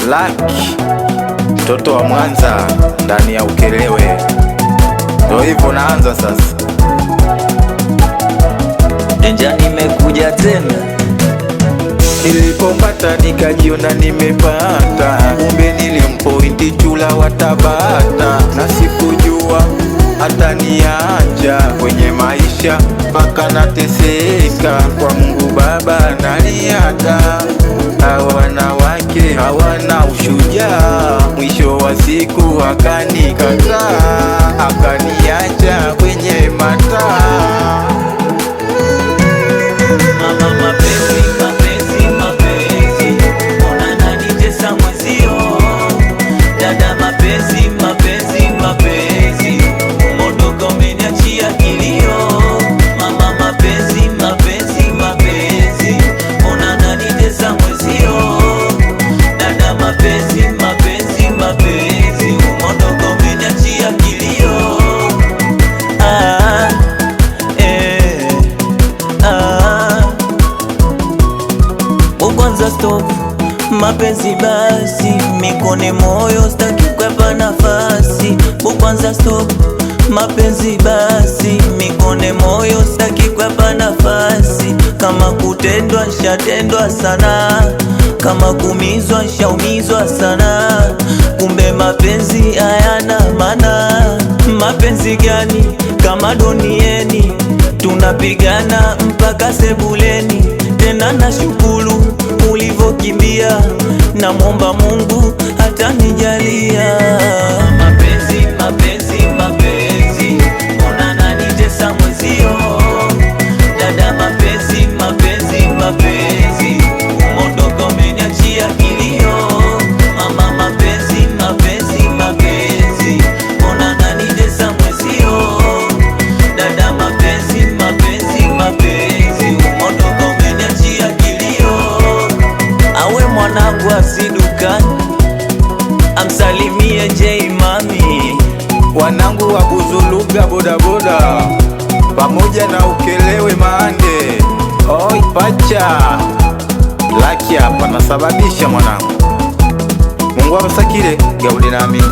Lucky mtoto wa Mwanza ndani ya Ukelewe. Ndio hivyo naanza sasa. Denja nimekuja tena, Nilipopata nikajiona nimepata, kumbe nilimpointi chula wa Tabata, na sikujua hata niacha kwenye maisha mpaka nateseka. Kwa Mungu Baba naliaka, hawa wanawake hawana ushujaa, mwisho wa siku akanikataa, akaniacha kwenye mataa. mama mapenzi mapenzi mapenzi, unanitesa mwezio. Dada mapenzi mapenzi mapenzi, umondoka umeniachia kilio. Mama mapenzi mapenzi mapenzi, unanitesa mwezio. Dada mapenzi mapenzi mapenzi, umondoka umeniachia kilio. Kwanza stop mapenzi basi, mikone moyo staki kwepa nafasi. Kwanza stop mapenzi basi, mikone moyo staki kwepa nafasi. Kama kutendwa shatendwa sana, kama kumizwa shaumizwa sana. Kumbe mapenzi hayana maana. Mapenzi gani kama donieni, tunapigana mpaka sebuleni. Tena na shukuru ulivokimbia, na mwomba Mungu hata nijalia. Mapenzi mapenzi mapenzi, unanitesa mwezio. Dada mapenzi mapenzi mapenzi, umondoka umeniachia kilio. Mama mapenzi mapenzi mapenzi, unanitesa mwezio. Dada mapenzi mapenzi mapenzi, umondoka umeniachia kilio. Awe mwanangu asidukani, amsalimie J Mami. Wanangu wa Buzuluga bodaboda pamoja na Ukelewe Maande. Oi pacha Lucky hapa nasababisha mwanangu. Mungu abasakire gaudi nami.